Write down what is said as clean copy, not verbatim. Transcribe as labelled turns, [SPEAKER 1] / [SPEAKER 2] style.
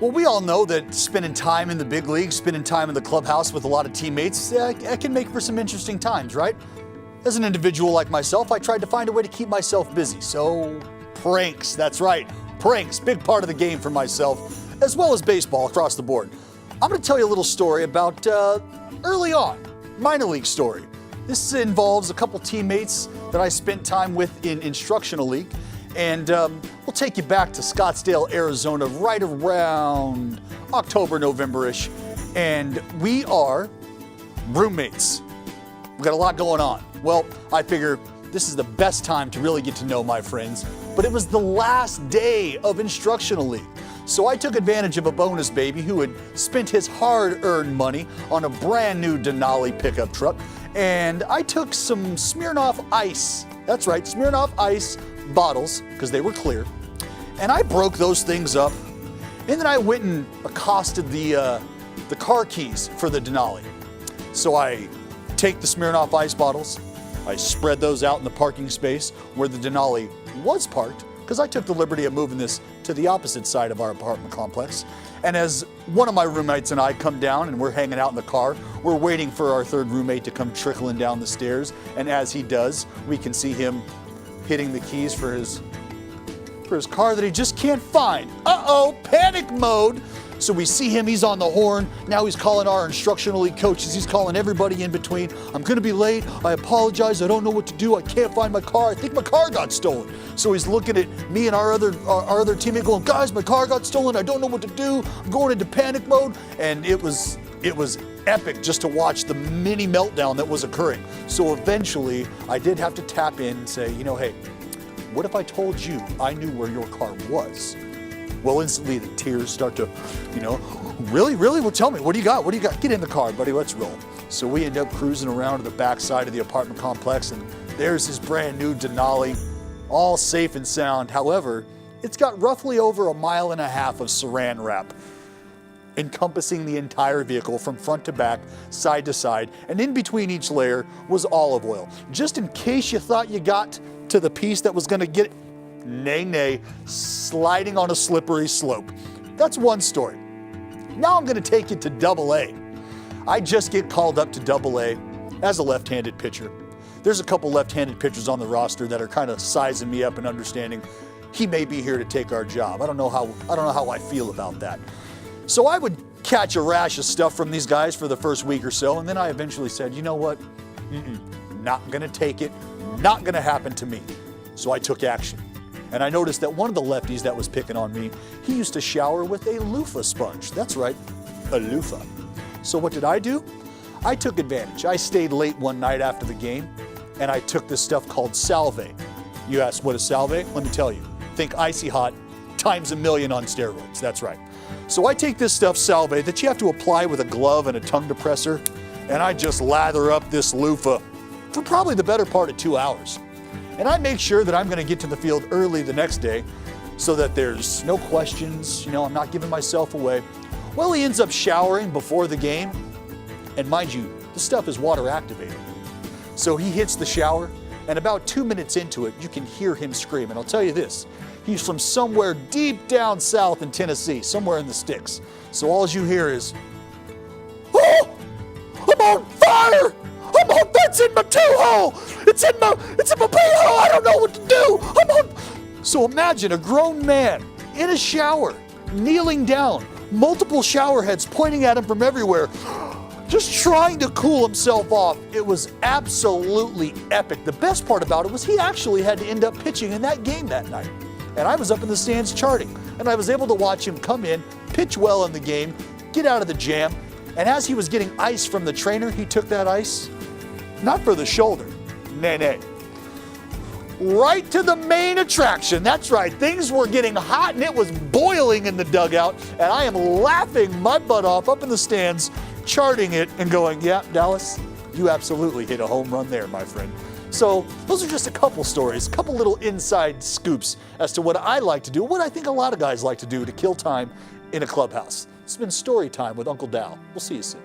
[SPEAKER 1] Well, we all know that spending time in the big league, spending time in the clubhouse with a lot of teammates, it can make for some interesting times, right? As an individual like myself, I tried to find a way to keep myself busy. So, pranks, that's right, pranks, big part of the game for myself, as well as baseball across the board. I'm going to tell you a little story about early on, minor league story. This involves a couple teammates that I spent time with in instructional league. And we'll take you back to Scottsdale, Arizona, right around October, November-ish. And we are roommates. We've got a lot going on. Well, I figure this is the best time to really get to know my friends. But it was the last day of instructional league. So I took advantage of a bonus baby who had spent his hard-earned money on a brand new Denali pickup truck. And I took some Smirnoff Ice. That's right, Smirnoff Ice bottles, because they were clear, and I broke those things up, and then I went and accosted the car keys for the Denali. So I take the Smirnoff Ice bottles, I spread those out in the parking space where the Denali was parked, because I took the liberty of moving this to the opposite side of our apartment complex. And as one of my roommates and I come down and we're hanging out in the car, we're waiting for our third roommate to come trickling down the stairs, and as he does, we can see him hitting the keys for his car that he just can't find. Uh-oh, panic mode. So we see him, he's on the horn. Now he's calling our instructional league coaches. He's calling everybody in between. I'm gonna be late. I apologize. I don't know what to do. I can't find my car. I think my car got stolen. So he's looking at me and our other teammate going, guys, my car got stolen. I don't know what to do. I'm going into panic mode. And it was epic just to watch the mini meltdown that was occurring. So eventually I did have to tap in and say, you know, hey, what if I told you I knew where your car was? Well, instantly the tears start to, really? Well, tell me, what do you got? Get in the car, buddy, let's roll. So we end up cruising around to the back side of the apartment complex, and there's his brand new Denali, all safe and sound. However, it's got roughly over 1.5 miles of saran wrap encompassing the entire vehicle from front to back, side to side, and in between each layer was olive oil. Just in case you thought you got to the piece that was gonna get it, nay, sliding on a slippery slope. That's one story. Now I'm gonna take you to AA. I just get called up to AA as a left-handed pitcher. There's a couple left-handed pitchers on the roster that are kind of sizing me up and understanding he may be here to take our job. I don't know how I feel about that. So I would catch a rash of stuff from these guys for the first week or so, and then I eventually said, you know what? Not gonna take it, not gonna happen to me. So I took action. And I noticed that one of the lefties that was picking on me, he used to shower with a loofah sponge. That's right, a loofah. So what did I do? I took advantage. I stayed late one night after the game, and I took this stuff called Salve. You ask, what is Salve? Let me tell you. Think icy hot times 1,000,000 on steroids. That's right. So I take this stuff, Salve, that you have to apply with a glove and a tongue depressor, and I just lather up this loofah for probably the better part of 2 hours. And I make sure that I'm gonna get to the field early the next day so that there's no questions, I'm not giving myself away. Well, he ends up showering before the game, and mind you, the stuff is water activated. So he hits the shower, and about 2 minutes into it, you can hear him scream. And I'll tell you this, he's from somewhere deep down south in Tennessee, somewhere in the sticks. So all you hear is, oh, I'm on fire! That's in my two-hole! It's in my pee-hole! I don't know what to do! So imagine a grown man in a shower, kneeling down, multiple shower heads pointing at him from everywhere, just trying to cool himself off. It was absolutely epic. The best part about it was he actually had to end up pitching in that game that night. And I was up in the stands charting, and I was able to watch him come in, pitch well in the game, get out of the jam, and as he was getting ice from the trainer, he took that ice, not for the shoulder, nay, right to the main attraction. That's right, things were getting hot and it was boiling in the dugout, and I am laughing my butt off up in the stands, charting it and going, yeah, Dallas, you absolutely hit a home run there, my friend. So those are just a couple stories, a couple little inside scoops as to what I like to do, what I think a lot of guys like to do to kill time in a clubhouse. It's been Story Time with Uncle Dal. We'll see you soon.